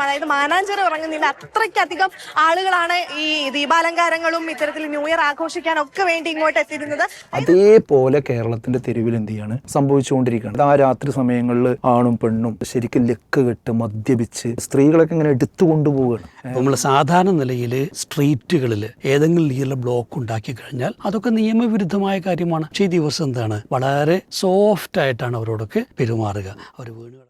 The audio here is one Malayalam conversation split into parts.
അതായത് മാനാഞ്ചിറ ഇറങ്ങുന്നില്ല, അത്രയ്ക്കധികം ആളുകളാണ് ഈ ദീപാലങ്കാരങ്ങളും ഇത്തരത്തിൽ ന്യൂ ഇയർ ആഘോഷിക്കാനൊക്കെ വേണ്ടി ഇങ്ങോട്ട് എത്തിയിരുന്നത്. അതേപോലെ കേരളത്തിന്റെ തെരുവിൽ എന്ത് ചെയ്യാണ് സംഭവിച്ചുകൊണ്ടിരിക്കുകയാണ്. ആ രാത്രി സമയങ്ങളിൽ ആണും പെണ്ണും ശരിക്കും ലക്ക് കെട്ട് മദ്യപിച്ച് സ്ത്രീകളൊക്കെ ഇങ്ങനെ എടുത്തു കൊണ്ടുപോവുകയാണ്. നമ്മൾ സാധാരണ നിലയിൽ സ്ട്രീറ്റുകളിൽ ഏതെങ്കിലും രീതിയിലുള്ള ബ്ലോക്ക് ഉണ്ടാക്കി കഴിഞ്ഞാൽ അതൊക്കെ നിയമവിരുദ്ധമായ കാര്യമാണ്. പക്ഷേ ഈ ദിവസം എന്താണ്, വളരെ സോഫ്റ്റ് ആയിട്ടാണ് അവരോടൊക്കെ പെരുമാറുക. അവർ വീടുകൾ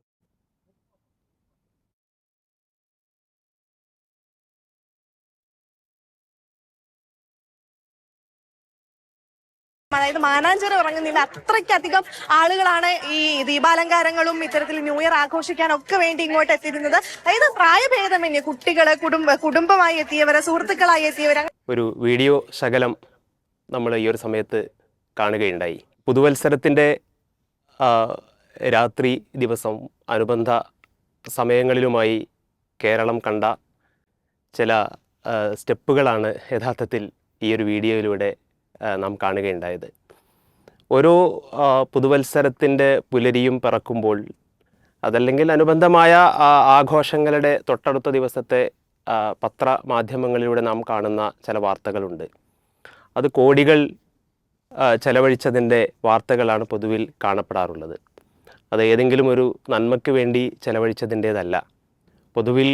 അതായത് മാനാഞ്ചിറ ഇറങ്ങുന്നില്ല, അത്രയ്ക്കധികം ആളുകളാണ് ഈ ദീപാലങ്കാരങ്ങളും ഇത്തരത്തിൽ ന്യൂ ഇയർ ആഘോഷിക്കാനൊക്കെ വേണ്ടി ഇങ്ങോട്ട് എത്തിയിരുന്നത്. അതായത് പ്രായഭേദമന്യേ കുട്ടികള്, കുടുംബമായി എത്തിയവര്, സുഹൃത്തുക്കളായി എത്തിയവര്. ഒരു വീഡിയോ ശകലം നമ്മൾ ഈ ഒരു സമയത്ത് കാണുകയുണ്ടായി. പുതുവത്സരത്തിൻ്റെ രാത്രി ദിവസം അനുബന്ധ സമയങ്ങളിലുമായി കേരളം കണ്ട ചില സ്റ്റെപ്പുകളാണ് യഥാർത്ഥത്തിൽ ഈ ഒരു വീഡിയോയിലൂടെ നാം കാണുകയുണ്ടായത്. ഓരോ പുതുവത്സരത്തിൻ്റെ പുലരിയും പിറക്കുമ്പോൾ, അതല്ലെങ്കിൽ അനുബന്ധമായ ആഘോഷങ്ങളുടെ തൊട്ടടുത്ത ദിവസത്തെ പത്രമാധ്യമങ്ങളിലൂടെ നാം കാണുന്ന ചില വാർത്തകളുണ്ട്. അത് കോടികൾ ചെലവഴിച്ചതിൻ്റെ വാർത്തകളാണ് പൊതുവിൽ കാണപ്പെടാറുള്ളത്. അത് ഏതെങ്കിലും ഒരു നന്മയ്ക്ക് വേണ്ടി ചെലവഴിച്ചതിൻ്റേതല്ല. പൊതുവിൽ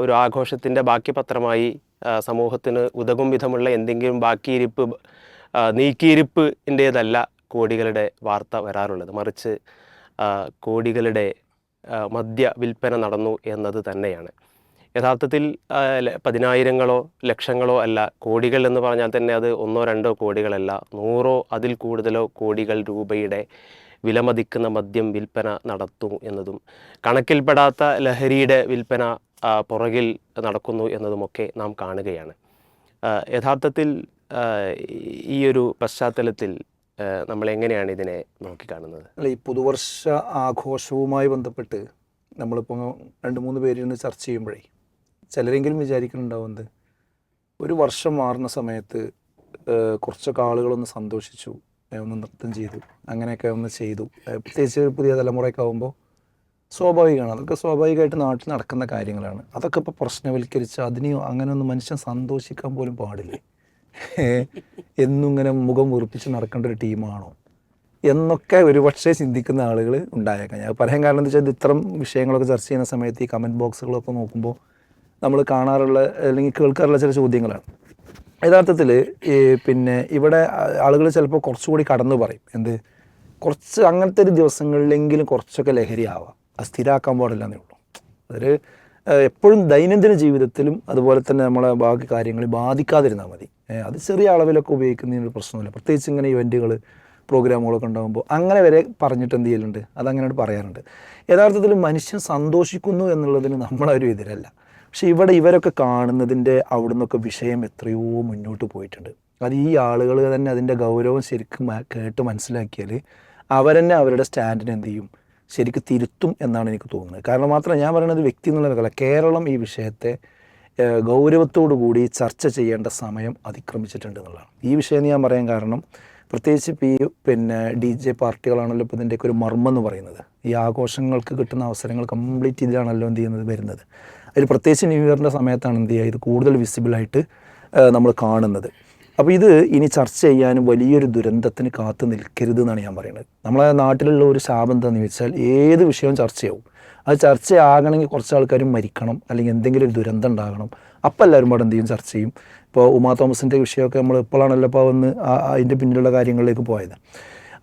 ഒരു ആഘോഷത്തിൻ്റെ ബാക്കി പത്രമായി സമൂഹത്തിന് ഉതകും വിധമുള്ള എന്തെങ്കിലും നീക്കിയിരിപ്പിൻ്റേതല്ല കോടികളുടെ വാർത്ത വരാറുള്ളത്. മറിച്ച് കോടികളുടെ മദ്യ വിൽപ്പന നടന്നു എന്നത് തന്നെയാണ്. യഥാർത്ഥത്തിൽ പതിനായിരങ്ങളോ ലക്ഷങ്ങളോ അല്ല, കോടികൾ എന്ന് പറഞ്ഞാൽ തന്നെ അത് 1-2 കോടികളല്ല, 100 അതിൽ കൂടുതലോ കോടികൾ രൂപയുടെ വിലമതിക്കുന്ന മദ്യം വിൽപ്പന നടത്തുന്നു എന്നതും, കണക്കിൽപ്പെടാത്ത ലഹരിയുടെ വിൽപ്പന പുറകിൽ നടക്കുന്നു എന്നതുമൊക്കെ നാം കാണുകയാണ്. യഥാർത്ഥത്തിൽ ഈ ഒരു പശ്ചാത്തലത്തിൽ നമ്മൾ എങ്ങനെയാണ് ഇതിനെ നോക്കിക്കാണുന്നത്? അല്ല, ഈ പുതുവർഷ ആഘോഷവുമായി ബന്ധപ്പെട്ട് നമ്മളിപ്പോൾ 2-3 പേരിന്ന് ചർച്ച ചെയ്യുമ്പോഴേ ചിലരെങ്കിലും വിചാരിക്കുന്നുണ്ടാവുന്നത്, ഒരു വർഷം മാറുന്ന സമയത്ത് കുറച്ചൊക്കെ ആളുകളൊന്ന് സന്തോഷിച്ചു, ഒന്ന് നൃത്തം ചെയ്തു, അങ്ങനെയൊക്കെ ഒന്ന് ചെയ്തു. പ്രത്യേകിച്ച് പുതിയ തലമുറയൊക്കെ ആകുമ്പോൾ സ്വാഭാവികമാണ്, അതൊക്കെ സ്വാഭാവികമായിട്ട് നാട്ടിൽ നടക്കുന്ന കാര്യങ്ങളാണ്. അതൊക്കെ ഇപ്പോൾ പ്രശ്നവൽക്കരിച്ച് അങ്ങനെ ഒന്ന് മനുഷ്യൻ സന്തോഷിക്കാൻ പോലും പാടില്ലേ? എന്നും ഇങ്ങനെ മുഖം വീർപ്പിച്ച് നടക്കേണ്ട ഒരു ടീമാണോ എന്നൊക്കെ ഒരുപക്ഷെ ചിന്തിക്കുന്ന ആളുകൾ ഉണ്ടായേക്കാം. ഞാൻ പറയാൻ കാരണം എന്താ വെച്ചാൽ, ഇത്തരം വിഷയങ്ങളൊക്കെ ചർച്ച ചെയ്യുന്ന സമയത്ത് ഈ കമൻറ്റ് ബോക്സുകളൊക്കെ നോക്കുമ്പോൾ നമ്മൾ കാണാറുള്ള അല്ലെങ്കിൽ കേൾക്കാറുള്ള ചില ചോദ്യങ്ങളാണ്. യഥാർത്ഥത്തിൽ പിന്നെ ഇവിടെ ആളുകൾ ചിലപ്പോൾ കുറച്ചുകൂടി കടന്നു പറയും, കുറച്ച് അങ്ങനത്തെ ഒരു ദിവസങ്ങളിലെങ്കിലും കുറച്ചൊക്കെ ലഹരി ആവാം, അത് സ്ഥിരമാക്കാൻ പാടില്ലെന്നേ ഉള്ളൂ. അതൊരു എപ്പോഴും ദൈനംദിന ജീവിതത്തിലും അതുപോലെ തന്നെ നമ്മളെ ബാക്കി കാര്യങ്ങളിൽ ബാധിക്കാതിരുന്നാൽ മതി. അത് ചെറിയ അളവിലൊക്കെ ഉപയോഗിക്കുന്നതിന് പ്രശ്നമില്ല. പ്രത്യേകിച്ച് ഇങ്ങനെ ഇവൻറ്റുകൾ, പ്രോഗ്രാമുകളൊക്കെ ഉണ്ടാകുമ്പോൾ അങ്ങനെ വരെ പറഞ്ഞിട്ട് എന്ത് ചെയ്യലുണ്ട്, അതങ്ങനെ പറയാറുണ്ട്. യഥാർത്ഥത്തിൽ മനുഷ്യൻ സന്തോഷിക്കുന്നു എന്നുള്ളതിന് നമ്മളൊരു എതിരല്ല. പക്ഷേ ഇവിടെ ഇവരൊക്കെ കാണുന്നതിൻ്റെ അവിടെ നിന്നൊക്കെ വിഷയം എത്രയോ മുന്നോട്ട് പോയിട്ടുണ്ട്. അത് ഈ ആളുകൾ തന്നെ അതിൻ്റെ ഗൗരവം ശരിക്കും കേട്ട് മനസ്സിലാക്കിയാൽ അവരെന്നെ അവരുടെ സ്റ്റാൻഡിനെ എന്ത് ചെയ്യും, ശരിക്കും തിരുത്തും എന്നാണ് എനിക്ക് തോന്നുന്നത്. കാരണം മാത്രമല്ല, ഞാൻ പറയുന്നത് വ്യക്തി എന്നുള്ളതല്ല, കേരളം ഈ വിഷയത്തെ ഗൗരവത്തോടു കൂടി ചർച്ച ചെയ്യേണ്ട സമയം അതിക്രമിച്ചിട്ടുണ്ട് എന്നുള്ളതാണ്. ഈ വിഷയം ഞാൻ പറയാൻ കാരണം, പ്രത്യേകിച്ച് ഇപ്പോൾ ഈ DJ പാർട്ടികളാണല്ലോ ഇപ്പോൾ ഇതിൻ്റെയൊക്കെ ഒരു മർമ്മം എന്ന് പറയുന്നത്. ഈ ആഘോഷങ്ങൾക്ക് കിട്ടുന്ന അവസരങ്ങൾ കംപ്ലീറ്റ് ഇതിലാണല്ലോ എന്ത് ചെയ്യുന്നത്, വരുന്നത്. അതിൽ പ്രത്യേകിച്ച് ന്യൂ ഇയറിൻ്റെ സമയത്താണ് എന്ത് ചെയ്യുക, ഇത് കൂടുതൽ വിസിബിളായിട്ട് നമ്മൾ കാണുന്നത്. അപ്പോൾ ഇത് ഇനി ചർച്ച ചെയ്യാനും വലിയൊരു ദുരന്തത്തിന് കാത്തു നിൽക്കരുത് എന്നാണ് ഞാൻ പറയുന്നത്. നമ്മളെ നാട്ടിലുള്ള ഒരു ശാപം എന്താണെന്ന് ചോദിച്ചാൽ, ഏത് വിഷയവും ചർച്ചയാവും. അത് ചർച്ചയാകണമെങ്കിൽ കുറച്ച് ആൾക്കാരും മരിക്കണം, അല്ലെങ്കിൽ എന്തെങ്കിലും ഒരു ദുരന്തം ഉണ്ടാകണം. അപ്പം എല്ലാവരും പാടെ എന്ത് ചെയ്യും, ചർച്ച ചെയ്യും. ഇപ്പോൾ ഉമാ തോമസിൻ്റെ വിഷയമൊക്കെ നമ്മൾ ഇപ്പോഴാണല്ലോ ഇപ്പോൾ വന്ന് അതിൻ്റെ പിന്നിലുള്ള കാര്യങ്ങളിലേക്ക് പോയത്.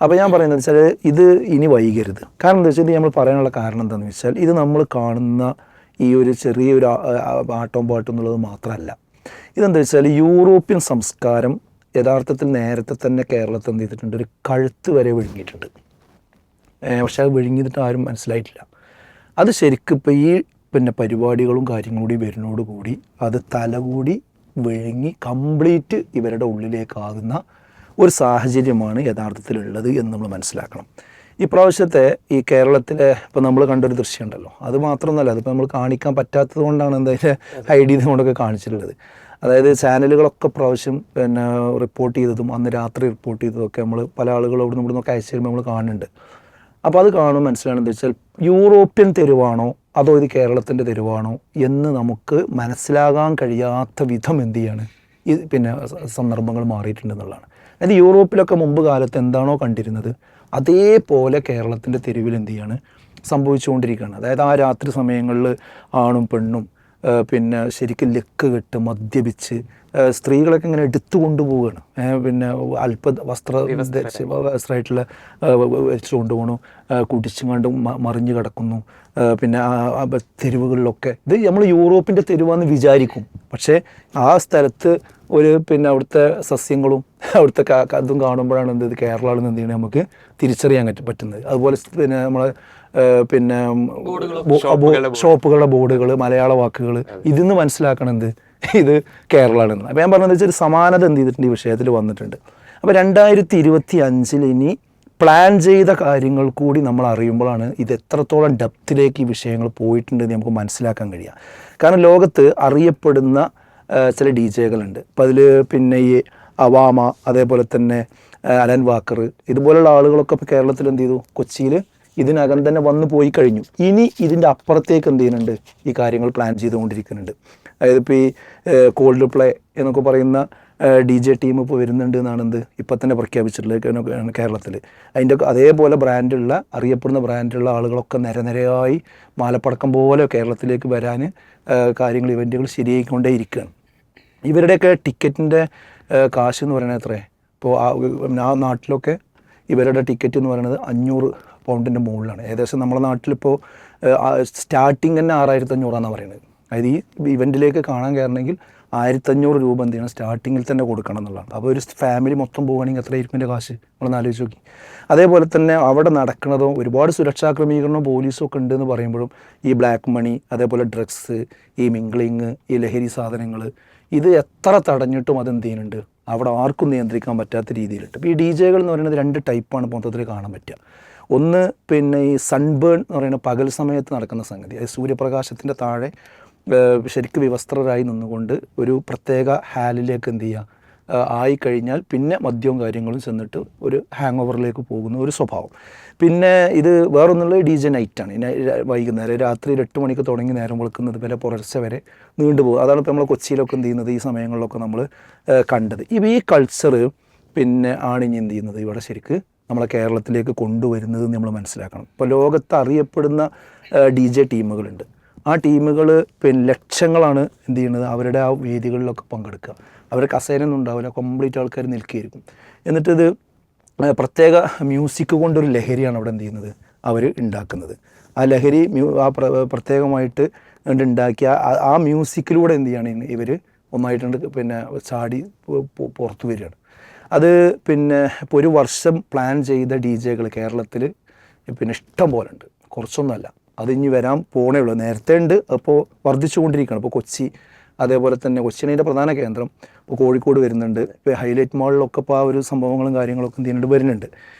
അപ്പോൾ ഞാൻ പറയുന്നത് വെച്ചാൽ, ഇത് ഇനി വൈകരുത്. കാരണം എന്താ വെച്ചാൽ, നമ്മൾ പറയാനുള്ള കാരണം എന്താണെന്ന് വെച്ചാൽ, ഇത് നമ്മൾ കാണുന്ന ഈ ഒരു ചെറിയൊരു ആട്ടവും പാട്ടും എന്നുള്ളത് മാത്രമല്ല. ഇതെന്താ വെച്ചാൽ, യൂറോപ്യൻ സംസ്കാരം യഥാർത്ഥത്തിൽ നേരത്തെ തന്നെ കേരളത്തിൽ എന്ത് ചെയ്തിട്ടുണ്ട്, ഒരു കഴുത്ത് വരെ വിഴുങ്ങിയിട്ടുണ്ട്. പക്ഷെ അത് വിഴുങ്ങിയിട്ട് ആരും മനസ്സിലായിട്ടില്ല. അത് ശരിക്കും ഇപ്പോൾ ഈ പരിപാടികളും കാര്യങ്ങളും കൂടി വരുന്നതോടുകൂടി അത് തലകൂടി വിഴുങ്ങി കംപ്ലീറ്റ് ഇവരുടെ ഉള്ളിലേക്കാകുന്ന ഒരു സാഹചര്യമാണ് യഥാർത്ഥത്തിലുള്ളത് എന്ന് നമ്മൾ മനസ്സിലാക്കണം. ഈ പ്രാവശ്യത്തെ ഈ കേരളത്തിലെ ഇപ്പോൾ നമ്മൾ കണ്ടൊരു ദൃശ്യം ഉണ്ടല്ലോ, അത് മാത്രമൊന്നുമല്ല, അതിപ്പോൾ നമ്മൾ കാണിക്കാൻ പറ്റാത്തത് കൊണ്ടാണ് എന്തായാലും ഹൈഡ് ചെയ്തുകൊണ്ടൊക്കെ കാണിച്ചിട്ടുള്ളത്. അതായത് ചാനലുകളൊക്കെ പ്രാവശ്യം റിപ്പോർട്ട് ചെയ്തതും അന്ന് രാത്രി റിപ്പോർട്ട് ചെയ്തതൊക്കെ നമ്മൾ പല ആളുകളും അവിടെ നിന്നൊക്കെ അയച്ചു തരുമ്പോൾ നമ്മൾ കാണുന്നുണ്ട്. അപ്പോൾ അത് കാണുമ്പോൾ മനസ്സിലാണെന്ന് വെച്ചാൽ, യൂറോപ്യൻ തെരുവാണോ അതോ ഇത് കേരളത്തിൻ്റെ തെരുവാണോ എന്ന് നമുക്ക് മനസ്സിലാകാൻ കഴിയാത്ത വിധം എന്ത് ചെയ്യാണ് ഈ പിന്നെ സന്ദർഭങ്ങൾ മാറിയിട്ടുണ്ടെന്നുള്ളതാണ്. അതായത് യൂറോപ്പിലൊക്കെ മുമ്പ് കാലത്ത് എന്താണോ കണ്ടിരുന്നത് അതേപോലെ കേരളത്തിൻ്റെ തെരുവിൽ എന്ത് ചെയ്യാണ് സംഭവിച്ചുകൊണ്ടിരിക്കുകയാണ്. അതായത് ആ രാത്രി സമയങ്ങളിൽ ആണും പെണ്ണും പിന്നെ ശരിക്കും ലക്ക് കെട്ട് മദ്യപിച്ച് സ്ത്രീകളൊക്കെ ഇങ്ങനെ എടുത്തു കൊണ്ടുപോവുകയാണ്. പിന്നെ വസ്ത്രമായിട്ടുള്ള വെച്ച് കൊണ്ടുപോകണു, കുടിച്ചും കണ്ടും മറിഞ്ഞു കിടക്കുന്നു. പിന്നെ തെരുവുകളിലൊക്കെ ഇത് നമ്മൾ യൂറോപ്പിൻ്റെ തെരുവാന്ന് വിചാരിക്കും. പക്ഷേ ആ സ്ഥലത്ത് പിന്നെ അവിടുത്തെ സസ്യങ്ങളും അവിടുത്തെ അതും കാണുമ്പോഴാണ് ഇത് കേരളമാണെന്ന് എന്ത് ചെയ്യണത് നമുക്ക് തിരിച്ചറിയാൻ പറ്റുന്നത്. അതുപോലെ പിന്നെ നമ്മളെ പിന്നെ ഷോപ്പുകളുടെ ബോർഡുകൾ, മലയാള വാക്കുകൾ, ഇതിന്ന് മനസ്സിലാക്കണം ഇത് കേരളമാണെന്ന്. അപ്പോൾ ഞാൻ പറഞ്ഞത് വെച്ചാൽ സമാനത എന്ത് ചെയ്തിട്ടുണ്ട് ഈ വിഷയത്തിൽ വന്നിട്ടുണ്ട്. അപ്പോൾ 2025 ഇനി പ്ലാൻ ചെയ്ത കാര്യങ്ങൾ കൂടി നമ്മൾ അറിയുമ്പോഴാണ് ഇത് എത്രത്തോളം ഡെപ്തിലേക്ക് ഈ വിഷയങ്ങൾ പോയിട്ടുണ്ടെന്ന് നമുക്ക് മനസ്സിലാക്കാൻ കഴിയുക. കാരണം ലോകത്ത് അറിയപ്പെടുന്ന ചില DJകളുണ്ട്. അപ്പോൾ അതിൽ പിന്നെ ഈ അവാമ, അതേപോലെ തന്നെ അലൻ വാക്കർ, ഇതുപോലുള്ള ആളുകളൊക്കെ ഇപ്പോൾ കേരളത്തിൽ എന്ത് ചെയ്തു, കൊച്ചിയിൽ ഇതിനകം തന്നെ വന്നു പോയി കഴിഞ്ഞു. ഇനി ഇതിൻ്റെ അപ്പുറത്തേക്ക് എന്ത് ചെയ്യുന്നുണ്ട്, ഈ കാര്യങ്ങൾ പ്ലാൻ ചെയ്തുകൊണ്ടിരിക്കുന്നുണ്ട്. അതായത് ഇപ്പോൾ ഈ കോൾഡ് പ്ലേ എന്നൊക്കെ പറയുന്ന DJ ടീം ഇപ്പോൾ വരുന്നുണ്ട് എന്നാണ് ഇപ്പം തന്നെ പ്രഖ്യാപിച്ചിട്ടുള്ളത് കേരളത്തിൽ. അതിൻ്റെ അതേപോലെ ബ്രാൻഡുള്ള അറിയപ്പെടുന്ന ബ്രാൻഡുള്ള ആളുകളൊക്കെ നിരനിരയായി മാലപ്പടക്കം പോലെ കേരളത്തിലേക്ക് വരാൻ കാര്യങ്ങൾ ഇവൻറ്റുകൾ ശരിയായിക്കൊണ്ടേ ഇരിക്കുകയാണ്. ഇവരുടെയൊക്കെ ടിക്കറ്റിൻ്റെ കാശ് എന്ന് പറയുന്നത് എത്രേ? ഇപ്പോൾ ആ നാട്ടിലൊക്കെ ഇവരുടെ ടിക്കറ്റ് എന്ന് പറയുന്നത് 500 പൗണ്ടിൻ്റെ മുകളിലാണ്. ഏകദേശം നമ്മുടെ നാട്ടിലിപ്പോൾ സ്റ്റാർട്ടിങ് തന്നെ 6500 പറയുന്നത്. അതായത് ഈ ഇവൻറ്റിലേക്ക് കാണാൻ കയറണമെങ്കിൽ 1500 രൂപ എന്ത് ചെയ്യണം, സ്റ്റാർട്ടിങ്ങിൽ തന്നെ കൊടുക്കണം എന്നുള്ളതാണ്. അപ്പോൾ ഒരു ഫാമിലി മൊത്തം പോകുകയാണെങ്കിൽ എത്ര ആയിരിക്കും എൻ്റെ കാശ്, നമ്മളൊന്ന് ആലോചിച്ച് നോക്കി. അതേപോലെ തന്നെ അവിടെ നടക്കുന്നതോ ഒരുപാട് സുരക്ഷാ ക്രമീകരണവും പോലീസും ഒക്കെ ഉണ്ടെന്ന് പറയുമ്പോഴും ഈ ബ്ലാക്ക് മണി, അതേപോലെ ഡ്രഗ്സ്, ഈ മിംഗ്ലിങ്, ഈ ലഹരി സാധനങ്ങൾ, ഇത് എത്ര തടഞ്ഞിട്ടും അതെന്ത് ചെയ്യുന്നുണ്ട്, അവിടെ ആർക്കും നിയന്ത്രിക്കാൻ പറ്റാത്ത രീതിയിലുണ്ട്. ഇപ്പോൾ ഈ DJകൾ എന്ന് പറയുന്നത് 2 ടൈപ്പാണ് മൊത്തത്തിൽ കാണാൻ പറ്റുക. ഒന്ന് പിന്നെ ഈ സൺബേൺ എന്ന് പറയുന്ന പകൽ സമയത്ത് നടക്കുന്ന സംഗതി, അത് സൂര്യപ്രകാശത്തിൻ്റെ താഴെ ശരിക്കും വിവസ്ത്രരായി നിന്നുകൊണ്ട് ഒരു പ്രത്യേക ഹാലിലേക്ക് എന്ത് ചെയ്യുക ആയിക്കഴിഞ്ഞാൽ പിന്നെ മദ്യവും കാര്യങ്ങളും ചെന്നിട്ട് ഒരു ഹാങ് ഓവറിലേക്ക് പോകുന്ന ഒരു സ്വഭാവം. പിന്നെ ഇത് വേറൊന്നുള്ളത് DJ നൈറ്റാണ്. വൈകുന്നേരം രാത്രി 8 മണിക്ക് തുടങ്ങി നേരം വെളുക്കുന്നത് വരെ പുലർച്ചെ വരെ നീണ്ടുപോകും. അതാണ് ഇപ്പോൾ നമ്മൾ കൊച്ചിയിലൊക്കെ എന്ത് ചെയ്യുന്നത്, ഈ സമയങ്ങളിലൊക്കെ നമ്മൾ കണ്ടത്. ഈ കൾച്ചർ പിന്നെ ആണിഞ്ഞ് എന്ത് ചെയ്യുന്നത് ഇവിടെ ശരിക്ക് നമ്മളെ കേരളത്തിലേക്ക് കൊണ്ടുവരുന്നത് നമ്മൾ മനസ്സിലാക്കണം. ഇപ്പോൾ ലോകത്ത് അറിയപ്പെടുന്ന DJ ടീമുകളുണ്ട്. ആ ടീമുകൾ പിന്നെ ലക്ഷങ്ങളാണ് എന്ത് ചെയ്യുന്നത്, അവരുടെ ആ വേദികളിലൊക്കെ പങ്കെടുക്കുക. അവർ കസേരയൊന്നും ഉണ്ടാവില്ല, കംപ്ലീറ്റ് ആൾക്കാർ നിൽക്കുകയായിരിക്കും. എന്നിട്ടിത് പ്രത്യേക മ്യൂസിക് കൊണ്ടൊരു ലഹരിയാണ് അവിടെ എന്ത് ചെയ്യുന്നത്, അവർ ഉണ്ടാക്കുന്നത്. ആ ലഹരി പ്രത്യേകമായിട്ട് ഉണ്ടാക്കിയ ആ മ്യൂസിക്കിലൂടെ എന്ത് ചെയ്യാണ് ഇവർ ഒന്നായിട്ടുണ്ട് പിന്നെ ചാടി പുറത്തു വരികയാണ്. അത് പിന്നെ ഇപ്പോൾ ഒരു വർഷം പ്ലാൻ ചെയ്ത DJകൾ കേരളത്തിൽ പിന്നെ ഇഷ്ടം പോലെ ഉണ്ട്, കുറച്ചൊന്നുമല്ല. അത് ഇനി വരാൻ പോണേ ഉള്ളൂ. നേരത്തെ ഉണ്ട്, അപ്പോൾ വർദ്ധിച്ചുകൊണ്ടിരിക്കുകയാണ്. ഇപ്പോൾ കൊച്ചി, അതേപോലെ തന്നെ കൊച്ചിയാണ് അതിൻ്റെ പ്രധാന കേന്ദ്രം. ഇപ്പോൾ കോഴിക്കോട് വരുന്നുണ്ട്, ഇപ്പോൾ ഹൈലൈറ്റ് മാളിലൊക്കെ ഇപ്പോൾ ആ ഒരു സംഭവങ്ങളും കാര്യങ്ങളൊക്കെ എന്ത് ചെയ്യുന്നുണ്ട്, വരുന്നുണ്ട്.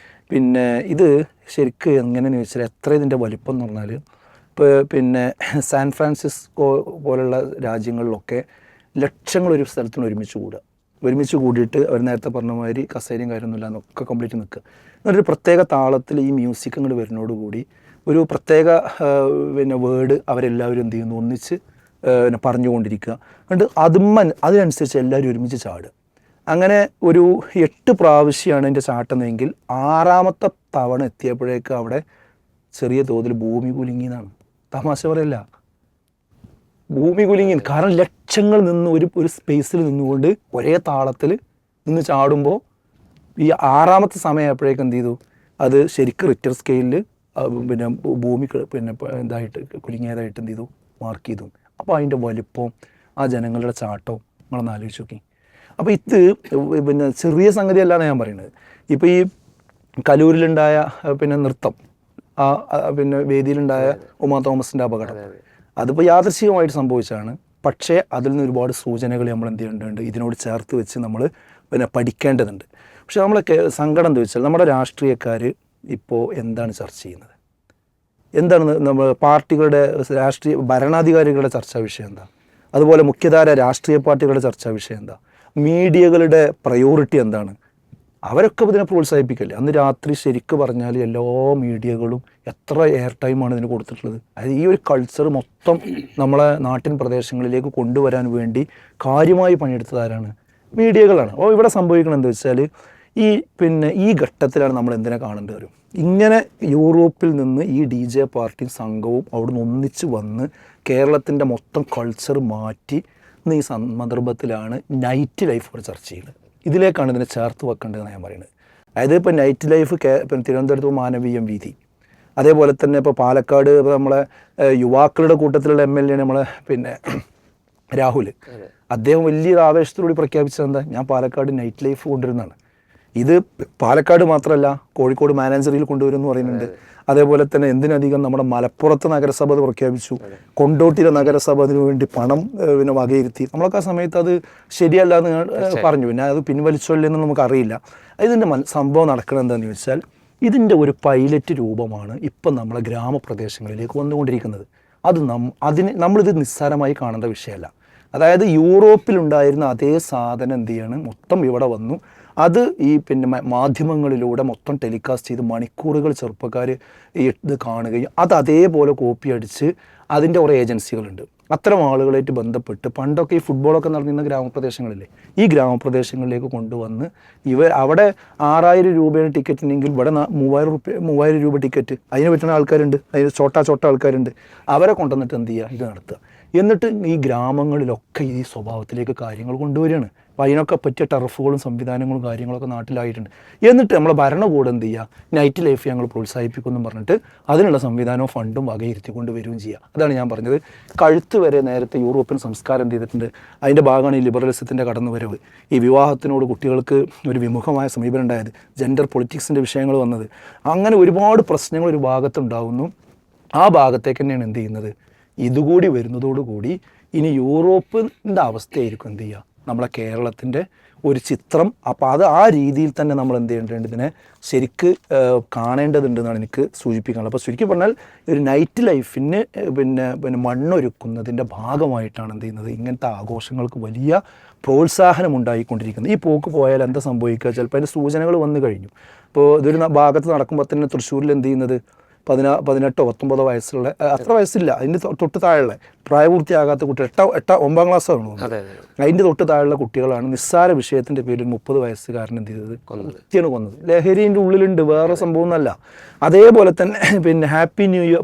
പിന്നെ ഇത് ശരിക്കും എങ്ങനെയെന്ന് ചോദിച്ചാൽ എത്ര ഇതിൻ്റെ വലിപ്പം എന്ന് പറഞ്ഞാൽ, ഇപ്പോൾ പിന്നെ സാൻ ഫ്രാൻസിസ്കോ പോലുള്ള രാജ്യങ്ങളിലൊക്കെ ലക്ഷങ്ങൾ ഒരു സ്ഥലത്തിന് ഒരുമിച്ച് കൂടിയിട്ട് അവർ നേരത്തെ പറഞ്ഞ മാതിരി കസേരയും കാര്യമൊന്നുമില്ല എന്നൊക്കെ കംപ്ലീറ്റ് നിൽക്കുക. എന്നൊരു പ്രത്യേക താളത്തിൽ ഈ മ്യൂസിക് അങ്ങോട്ട് വരുന്നതോടുകൂടി ഒരു പ്രത്യേക പിന്നെ വേർഡ് അവരെല്ലാവരും എന്ത് ചെയ്യുന്നു, ഒന്നിച്ച് പിന്നെ പറഞ്ഞുകൊണ്ടിരിക്കുക. എന്നിട്ട് അതിനനുസരിച്ച് എല്ലാവരും ഒരുമിച്ച് ചാടുക. അങ്ങനെ ഒരു 8 പ്രാവശ്യമാണ് എൻ്റെ ചാട്ടുന്നതെങ്കിൽ 6ാമത്തെ തവണ എത്തിയപ്പോഴേക്ക് അവിടെ ചെറിയ തോതിൽ ഭൂമി കുലുങ്ങിയെന്നാണ്. തമാശ പറയല്ല, ഭൂമി കുലുങ്ങി. കാരണം ലക്ഷങ്ങൾ നിന്ന് ഒരു സ്പേസിൽ നിന്നുകൊണ്ട് ഒരേ താളത്തിൽ നിന്ന് ചാടുമ്പോൾ ഈ 6ാമത്തെ സമയമായപ്പോഴേക്ക് എന്ത് ചെയ്തു, അത് ശരിക്കും റിക്ടർ സ്കെയിലിൽ പിന്നെ ഭൂമി പിന്നെ ഇതായിട്ട് കുലുങ്ങിയതായിട്ട് എന്ത് ചെയ്തു, മാർക്ക് ചെയ്തു. അപ്പോൾ അതിൻ്റെ വലിപ്പവും ആ ജനങ്ങളുടെ ചാട്ടവും നമ്മളൊന്ന് ആലോചിച്ച് നോക്കി. അപ്പോൾ ഇത് പിന്നെ ചെറിയ സംഗതിയല്ലാണ് ഞാൻ പറയുന്നത്. ഇപ്പോൾ ഈ കലൂരിലുണ്ടായ പിന്നെ നൃത്തം, ആ പിന്നെ വേദിയിലുണ്ടായ ഉമാ തോമസിൻ്റെ അപകടം, അതിപ്പോൾ യാദൃശ്ചികമായിട്ട് സംഭവിച്ചതാണ്. പക്ഷേ അതിൽ നിന്ന് ഒരുപാട് സൂചനകൾ നമ്മൾ എന്ത് ചെയ്യേണ്ടതുണ്ട്, ഇതിനോട് ചേർത്ത് വെച്ച് നമ്മൾ പിന്നെ പഠിക്കേണ്ടതുണ്ട്. പക്ഷെ നമ്മളൊക്കെ സങ്കടം എന്ന് വെച്ചാൽ നമ്മുടെ രാഷ്ട്രീയക്കാർ ഇപ്പോൾ എന്താണ് ചർച്ച ചെയ്യുന്നത്, എന്താണ് നമ്മൾ പാർട്ടികളുടെ ഭരണാധികാരികളുടെ ചർച്ചാ വിഷയം എന്താ, അതുപോലെ മുഖ്യധാര രാഷ്ട്രീയ പാർട്ടികളുടെ ചർച്ചാ വിഷയം എന്താ, മീഡിയകളുടെ പ്രയോറിറ്റി എന്താണ്, അവരൊക്കെ ഇതിനെ പ്രോത്സാഹിപ്പിക്കല്ലേ. അന്ന് രാത്രി ശരിക്കും പറഞ്ഞാൽ എല്ലാ മീഡിയകളും എത്ര എയർ ടൈമാണ് ഇതിന് കൊടുത്തിട്ടുള്ളത്. അതായത് ഈ ഒരു കൾച്ചർ മൊത്തം നമ്മളെ നാട്ടിൻ പ്രദേശങ്ങളിലേക്ക് കൊണ്ടുവരാൻ വേണ്ടി കാര്യമായി പണിയെടുത്തതാരാണ്? മീഡിയകളാണ്. അപ്പോൾ ഇവിടെ സംഭവിക്കണം എന്താ വെച്ചാൽ ഈ ഘട്ടത്തിലാണ് നമ്മൾ എന്തിനെ കാണേണ്ടി വരും. ഇങ്ങനെ യൂറോപ്പിൽ നിന്ന് ഈ DJ പാർട്ടിയും സംഘവും അവിടുന്ന് ഒന്നിച്ച് വന്ന് കേരളത്തിൻ്റെ മൊത്തം കൾച്ചർ മാറ്റി ഈ സന്ദർഭത്തിലാണ് നൈറ്റ് ലൈഫ് ഒരു ചർച്ച ചെയ്യുന്നത്. ഇതിലേക്കാണ് ഇതിനെ ചേർത്ത് വെക്കേണ്ടതെന്ന് ഞാൻ പറയുന്നത്. അതായത് ഇപ്പോൾ നൈറ്റ് ലൈഫ് തിരുവനന്തപുരത്ത് മാനവീയം വീഥി, അതേപോലെ തന്നെ ഇപ്പോൾ പാലക്കാട് നമ്മളെ യുവാക്കളുടെ കൂട്ടത്തിലുള്ള MLA നമ്മളെ രാഹുൽ, അദ്ദേഹം വലിയൊരു ആവേശത്തോടുകൂടി പ്രഖ്യാപിച്ചത് എന്താ, ഞാൻ പാലക്കാട് നൈറ്റ് ലൈഫ് കൊണ്ടുവരുന്നതാണ്. ഇത് പാലക്കാട് മാത്രമല്ല കോഴിക്കോട് മാനേജറിയിൽ കൊണ്ടുവരുമെന്ന് പറയുന്നുണ്ട്. അതേപോലെ തന്നെ എന്തിനധികം നമ്മുടെ മലപ്പുറത്ത് നഗരസഭ അത് പ്രഖ്യാപിച്ചു, കൊണ്ടോട്ടിയിലെ നഗരസഭ അതിനു വേണ്ടി പണം വകയിരുത്തി. നമ്മളൊക്കെ ആ സമയത്ത് അത് ശരിയല്ല എന്ന് പറഞ്ഞു. പിന്നെ അത് പിൻവലിച്ചോല്ലെന്ന് നമുക്കറിയില്ല. ഇതിൻ്റെ സംഭവം നടക്കുന്നത് എന്താണെന്ന് ചോദിച്ചാൽ ഇതിൻ്റെ ഒരു പൈലറ്റ് രൂപമാണ് ഇപ്പം നമ്മളെ ഗ്രാമപ്രദേശങ്ങളിലേക്ക് വന്നുകൊണ്ടിരിക്കുന്നത്. നമ്മളിത് നിസ്സാരമായി കാണേണ്ട വിഷയമല്ല. അതായത് യൂറോപ്പിലുണ്ടായിരുന്ന അതേ സാധനം എന്ത് ചെയ്യാണ്, മൊത്തം ഇവിടെ വന്നു. അത് ഈ മാധ്യമങ്ങളിലൂടെ മൊത്തം ടെലികാസ്റ്റ് ചെയ്ത് മണിക്കൂറുകൾ ചെറുപ്പക്കാർ ഇത് കാണുകയും അത് അതേപോലെ കോപ്പി അടിച്ച് അതിൻ്റെ കുറേ ഏജൻസികളുണ്ട്. അത്തരം ആളുകളായിട്ട് ബന്ധപ്പെട്ട് പണ്ടൊക്കെ ഈ ഫുട്ബോളൊക്കെ നടന്നിരുന്ന ഗ്രാമപ്രദേശങ്ങളില്ലേ, ഈ ഗ്രാമപ്രദേശങ്ങളിലേക്ക് കൊണ്ടുവന്ന് അവിടെ 6000 രൂപയാണ് ടിക്കറ്റ് ഉണ്ടെങ്കിൽ ഇവിടെ 3000 രൂപ ടിക്കറ്റ്, അതിന് പറ്റുന്ന ആൾക്കാരുണ്ട്, അതിന് ചോട്ട ആൾക്കാരുണ്ട്. അവരെ കൊണ്ടുവന്നിട്ട് എന്ത് ചെയ്യുക, ഇത് നടത്തുക. എന്നിട്ട് ഈ ഗ്രാമങ്ങളിലൊക്കെ ഈ സ്വഭാവത്തിലേക്ക് കാര്യങ്ങൾ കൊണ്ടുവരികയാണ്. അപ്പോൾ അതിനൊക്കെ പറ്റിയ ടർഫുകളും സംവിധാനങ്ങളും കാര്യങ്ങളൊക്കെ നാട്ടിലായിട്ടുണ്ട്. എന്നിട്ട് നമ്മളെ ഭരണകൂടം എന്ത് ചെയ്യുക, നൈറ്റ് ലൈഫ് ഞങ്ങൾ പ്രോത്സാഹിപ്പിക്കുമെന്ന് പറഞ്ഞിട്ട് അതിനുള്ള സംവിധാനവും ഫണ്ടും വകയിരുത്തിക്കൊണ്ട് വരികയും ചെയ്യുക. അതാണ് ഞാൻ പറഞ്ഞത്. കഴുത്ത് വരെ നേരത്തെ യൂറോപ്യൻ സംസ്കാരം എന്ത് ചെയ്തിട്ടുണ്ട്, അതിൻ്റെ ഭാഗമാണ് ഈ ലിബറലിസത്തിൻ്റെ കടന്നുവരവ്. ഈ വിവാഹത്തിനോട് കുട്ടികൾക്ക് ഒരു വിമുഖമായ സമീപനം ഉണ്ടായത്, ജെൻഡർ പൊളിറ്റിക്സിൻ്റെ വിഷയങ്ങൾ വന്നത്, അങ്ങനെ ഒരുപാട് പ്രശ്നങ്ങൾ ഒരു ഭാഗത്തുണ്ടാകുന്നു. ആ ഭാഗത്തേക്ക് തന്നെയാണ് എന്ത് ചെയ്യുന്നത്, ഇതുകൂടി വരുന്നതോടുകൂടി ഇനി യൂറോപ്പിൻ്റെ അവസ്ഥയായിരിക്കും എന്ത് ചെയ്യുക, നമ്മളെ കേരളത്തിൻ്റെ ഒരു ചിത്രം. അപ്പോൾ അത് ആ രീതിയിൽ തന്നെ നമ്മൾ എന്ത് ചെയ്യേണ്ടതുണ്ട്, ഇതിനെ ശരിക്ക് കാണേണ്ടതുണ്ടെന്നാണ് എനിക്ക് സൂചിപ്പിക്കാനുള്ളത്. അപ്പോൾ ശരിക്കും പറഞ്ഞാൽ ഒരു നൈറ്റ് ലൈഫിന് പിന്നെ മണ്ണൊരുക്കുന്നതിൻ്റെ ഭാഗമായിട്ടാണ് എന്ത് ചെയ്യുന്നത്, ഇങ്ങനത്തെ ആഘോഷങ്ങൾക്ക് വലിയ പ്രോത്സാഹനം ഉണ്ടായിക്കൊണ്ടിരിക്കുന്നത്. ഈ പോക്ക് പോയാൽ എന്താ സംഭവിക്കുക, ചിലപ്പോൾ അതിൻ്റെ സൂചനകൾ വന്നു കഴിഞ്ഞു. ഇപ്പോൾ ഇതൊരു ഭാഗത്ത് നടക്കുമ്പോൾ തന്നെ തൃശ്ശൂരിൽ എന്ത് ചെയ്യുന്നത്, 18 19 വയസ്സുള്ള, അത്ര വയസ്സില്ല, അതിൻ്റെ തൊട്ട് താഴെയുള്ള പ്രായപൂർത്തിയാകാത്ത കുട്ടികൾ 9ാം ക്ലാസ്സാണ്, അതിൻ്റെ തൊട്ട് താഴെയുള്ള കുട്ടികളാണ് നിസ്സാര വിഷയത്തിൻ്റെ പേരിൽ 30 വയസ്സുകാരൻ എന്ത് ചെയ്തത്, കൊന്നത്. ലഹരിൻ്റെ ഉള്ളിലുണ്ട്, വേറെ സംഭവം ഒന്നല്ല. അതേപോലെ തന്നെ ഹാപ്പി ന്യൂ ഇയർ,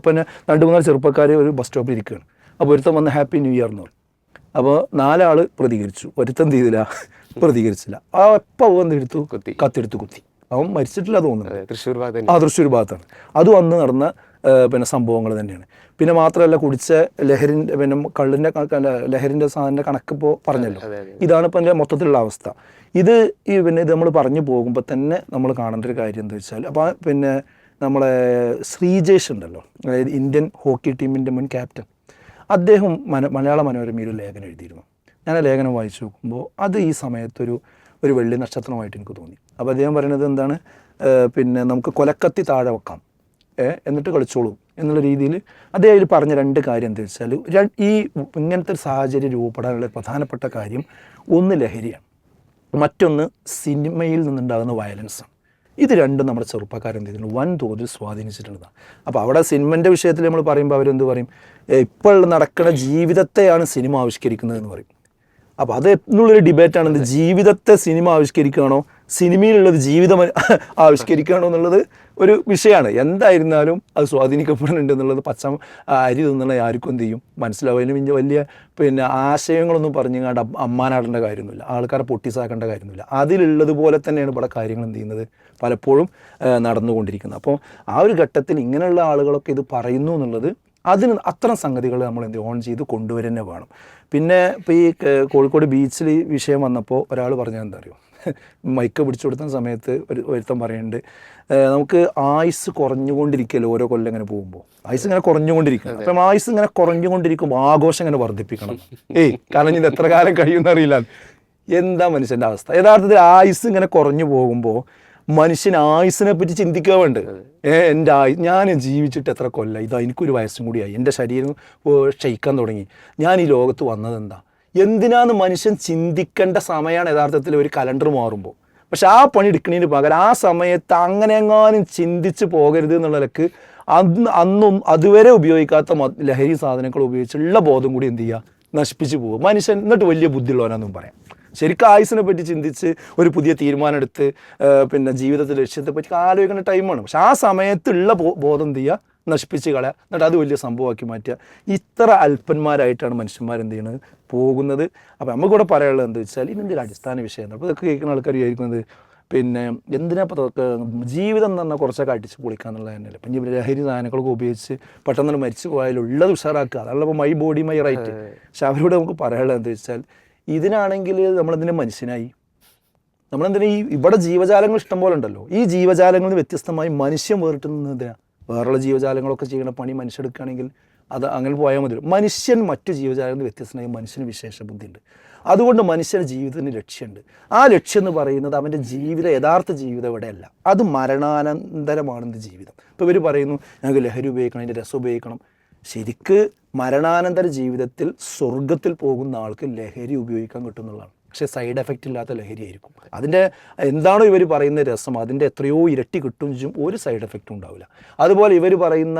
2-3 ചെറുപ്പക്കാർ ഒരു ബസ് സ്റ്റോപ്പിൽ ഇരിക്കുകയാണ്. അപ്പോൾ ഒരുത്തൻ വന്ന് ഹാപ്പി ന്യൂ ഇയർ എന്ന് പറഞ്ഞു. അപ്പോൾ 4 ആൾ പ്രതികരിച്ചു, ഒരുത്തൻ ചെയ്തില്ല, പ്രതികരിച്ചില്ല. എപ്പോൾ വന്നെടുത്തു, കത്തെടുത്ത് കുത്തി. അവൻ മരിച്ചിട്ടില്ല തോന്നുന്നു, തൃശ്ശൂർ ഭാഗത്താണ്. അത് വന്ന് നടന്ന സംഭവങ്ങൾ തന്നെയാണ്. പിന്നെ മാത്രമല്ല, കുടിച്ച ലഹരിൻ്റെ ലഹരിൻ്റെ സാധനൻ്റെ കണക്കിപ്പോൾ പറഞ്ഞല്ലോ. ഇതാണ് ഇപ്പം എൻ്റെ മൊത്തത്തിലുള്ള അവസ്ഥ. ഇത് നമ്മൾ പറഞ്ഞു പോകുമ്പോൾ തന്നെ നമ്മൾ കാണേണ്ട ഒരു കാര്യം എന്താ വെച്ചാൽ, അപ്പോൾ നമ്മളെ ശ്രീജേഷ് ഉണ്ടല്ലോ, അതായത് ഇന്ത്യൻ ഹോക്കി ടീമിൻ്റെ മുൻ ക്യാപ്റ്റൻ, അദ്ദേഹം മലയാള മനോരമയിൽ ഒരു ലേഖനം എഴുതിയിരുന്നു. ഞാൻ ആ ലേഖനം വായിച്ചു നോക്കുമ്പോൾ അത് ഈ സമയത്തൊരു വെള്ളി നക്ഷത്രമായിട്ട് എനിക്ക് തോന്നി. അപ്പോൾ അദ്ദേഹം പറയുന്നത് എന്താണ്, നമുക്ക് കൊലക്കത്തി താഴെ വെക്കാം, എന്നിട്ട് കളിച്ചോളൂ എന്നുള്ള രീതിയിൽ അദ്ദേഹം ഇതിൽ പറഞ്ഞ 2 കാര്യം എന്താ വെച്ചാൽ, ഈ ഇങ്ങനത്തെ ഒരു സാഹചര്യം രൂപപ്പെടാനുള്ള പ്രധാനപ്പെട്ട കാര്യം ഒന്ന് ലഹരിയാണ്, മറ്റൊന്ന് സിനിമയിൽ നിന്നുണ്ടാകുന്ന വയലൻസാണ്. ഇത് രണ്ടും നമ്മുടെ ചെറുപ്പക്കാരെന്ത് ചെയ്തിട്ടുണ്ട്, വൻതോതിൽ സ്വാധീനിച്ചിട്ടുള്ളതാണ്. അപ്പോൾ അവിടെ സിനിമൻ്റെ വിഷയത്തിൽ നമ്മൾ പറയുമ്പോൾ അവരെന്ത് പറയും, ഇപ്പോൾ നടക്കുന്ന ജീവിതത്തെയാണ് സിനിമ ആവിഷ്കരിക്കുന്നതെന്ന് പറയും. അപ്പോൾ അത് എന്നുള്ളൊരു ഡിബേറ്റാണ്. എന്ത്, ജീവിതത്തെ സിനിമ ആവിഷ്കരിക്കുകയാണോ, സിനിമയിലുള്ളത് ജീവിതം ആവിഷ്കരിക്കുകയാണോ എന്നുള്ളത് ഒരു വിഷയമാണ്. എന്തായിരുന്നാലും അത് സ്വാധീനിക്കപ്പെടുന്നുണ്ട് എന്നുള്ളത് അരി തിന്നുന്ന ആർക്കും എന്ത് ചെയ്യും, മനസ്സിലാവും. അതിന് വലിയ ആശയങ്ങളൊന്നും പറഞ്ഞുകൊണ്ട് അമ്മാനാടേണ്ട കാര്യമൊന്നുമില്ല, ആൾക്കാരെ പൊട്ടിസാക്കേണ്ട കാര്യമൊന്നുമില്ല. അതിലുള്ളതുപോലെ തന്നെയാണ് ഇവിടെ കാര്യങ്ങൾ എന്ത് ചെയ്യുന്നത്, പലപ്പോഴും നടന്നുകൊണ്ടിരിക്കുന്നത്. അപ്പോൾ ആ ഒരു ഘട്ടത്തിൽ ഇങ്ങനെയുള്ള ആളുകളൊക്കെ ഇത് പറയുന്നു എന്നുള്ളത്, അതിന് അത്തരം സംഗതികൾ നമ്മൾ ഓൺ ചെയ്ത് കൊണ്ടുവരുന്നേ വേണം. പിന്നെ ഇപ്പോൾ ഈ കോഴിക്കോട് ബീച്ചിൽ വിഷയം വന്നപ്പോൾ ഒരാൾ പറഞ്ഞാൽ എന്താ അറിയോ, മൈക്ക് പിടിച്ചു കൊടുക്കുന്ന സമയത്ത് ഒരുത്തം പറയുന്നുണ്ട്, നമുക്ക് ആയുസ് കുറഞ്ഞുകൊണ്ടിരിക്കുകയല്ലോ ഓരോ കൊല്ലം ഇങ്ങനെ പോകുമ്പോൾ, ആയുസ് ഇങ്ങനെ കുറഞ്ഞുകൊണ്ടിരിക്കണം. അപ്പം ആയുസ് ഇങ്ങനെ കുറഞ്ഞുകൊണ്ടിരിക്കുമ്പോൾ ആഘോഷം ഇങ്ങനെ വർദ്ധിപ്പിക്കണം. കാരണം ഇത് എത്ര കാലം കഴിയുമെന്ന് അറിയില്ല. എന്താ മനുഷ്യൻ്റെ അവസ്ഥ? യഥാർത്ഥത്തിൽ ആയുസ് ഇങ്ങനെ കുറഞ്ഞു പോകുമ്പോൾ മനുഷ്യൻ ആയുസിനെ പറ്റി ചിന്തിക്കുക വേണ്ട. എൻ്റെ ഞാൻ ജീവിച്ചിട്ട് എത്ര കൊല്ലം, ഇതാ എനിക്കൊരു വയസ്സും കൂടിയായി, എൻ്റെ ശരീരം ക്ഷയിക്കാൻ തുടങ്ങി, ഞാൻ ഈ ലോകത്ത് വന്നത് എന്തിനാന്ന് മനുഷ്യൻ ചിന്തിക്കേണ്ട സമയമാണ് യഥാർത്ഥത്തിൽ ഒരു കലണ്ടർ മാറുമ്പോൾ. പക്ഷെ ആ പണി എടുക്കുന്നതിന് പകരം ആ സമയത്ത് അങ്ങനെ എങ്ങാനും ചിന്തിച്ച് പോകരുത് എന്നുള്ളതൊക്കെ അന്നും അതുവരെ ഉപയോഗിക്കാത്ത ലഹരി സാധനങ്ങൾ ഉപയോഗിച്ചുള്ള ബോധം കൂടി എന്ത് ചെയ്യുക, നശിപ്പിച്ച് പോകും മനുഷ്യൻ. എന്നിട്ട് വലിയ ബുദ്ധിയുള്ളവനാണെന്നും പറയാം. ശരിക്കും ആയുസിനെ പറ്റി ചിന്തിച്ച് ഒരു പുതിയ തീരുമാനം എടുത്ത് പിന്നെ ജീവിതത്തിൻ്റെ ലക്ഷ്യത്തെ പറ്റി ആലോചിക്കേണ്ട ടൈമാണ്. പക്ഷെ ആ സമയത്തുള്ള ബോധം എന്ത് ചെയ്യുക, നശിപ്പിച്ച് കളയുക, എന്നിട്ട് അത് വലിയ സംഭവമാക്കി മാറ്റുക. ഇത്ര അല്പന്മാരായിട്ടാണ് മനുഷ്യന്മാരെന്ത് ചെയ്യുന്നത്, പോകുന്നത്. അപ്പോൾ നമുക്കിവിടെ പറയാനുള്ളത് എന്താ വെച്ചാൽ ഇതിൻ്റെ ഒരു അടിസ്ഥാന വിഷയം എന്താണ്. അപ്പോൾ ഇതൊക്കെ കേൾക്കുന്ന ആൾക്കാർ വിചാരിക്കുന്നത് പിന്നെ എന്തിനാ ഇപ്പോൾ അതൊക്കെ ജീവിതം എന്ന് പറഞ്ഞാൽ കുറച്ചൊക്കെ അടിച്ച് പൊളിക്കുക എന്നുള്ളത് തന്നെയല്ലേ. ഇപ്പം ഇനി ലഹരി സാധനങ്ങളൊക്കെ ഉപയോഗിച്ച് പെട്ടെന്ന് മരിച്ചു പോയാലും ഉള്ളത് ഉഷാറാക്കുക, അതാണല്ലോ ഇപ്പോൾ മൈ ബോഡി മൈ റൈറ്റ്. പക്ഷെ അവരോട് നമുക്ക് പറയാനുള്ളത് എന്താ വെച്ചാൽ ഇതിനാണെങ്കിൽ നമ്മളെന്തിനാ മനുഷ്യനായി, നമ്മളെന്തിനാ ഇവിടെ ജീവജാലങ്ങൾ ഇഷ്ടം പോലെ ഉണ്ടല്ലോ. ഈ ജീവജാലങ്ങളിൽ വ്യത്യസ്തമായി മനുഷ്യൻ വേറിട്ട് നിന്നതിനാ. വേറെയുള്ള ജീവജാലങ്ങളൊക്കെ ചെയ്യുന്ന പണി മനുഷ്യനെടുക്കുകയാണെങ്കിൽ അത് അങ്ങനെ പോയാൽ മതി. മനുഷ്യൻ മറ്റു ജീവജാലങ്ങളിൽ വ്യത്യസ്തമായി മനുഷ്യന് വിശേഷ ബുദ്ധിയുണ്ട്. അതുകൊണ്ട് മനുഷ്യൻ്റെ ജീവിതത്തിന് ലക്ഷ്യമുണ്ട്. ആ ലക്ഷ്യം എന്ന് പറയുന്നത് അവൻ്റെ യഥാർത്ഥ ജീവിതം ഇവിടെയല്ല, അത് മരണാനന്തരമാണെന്ന് ജീവിതം. ഇപ്പോൾ ഇവർ പറയുന്നു ഞങ്ങൾക്ക് ലഹരി ഉപയോഗിക്കണം, അതിൻ്റെ രസം ഉപയോഗിക്കണം. ശരിക്ക് മരണാനന്തര ജീവിതത്തിൽ സ്വർഗത്തിൽ പോകുന്ന ആൾക്ക് ലഹരി ഉപയോഗിക്കാൻ കിട്ടുന്നുള്ളതാണ്. പക്ഷേ സൈഡ് എഫക്റ്റ് ഇല്ലാത്ത ലഹരി ആയിരിക്കും. അതിൻ്റെ എന്താണോ ഇവർ പറയുന്ന രസം അതിൻ്റെ എത്രയോ ഇരട്ടി കിട്ടും ചെയ്യും, ഒരു സൈഡ് എഫക്റ്റും ഉണ്ടാവില്ല. അതുപോലെ ഇവർ പറയുന്ന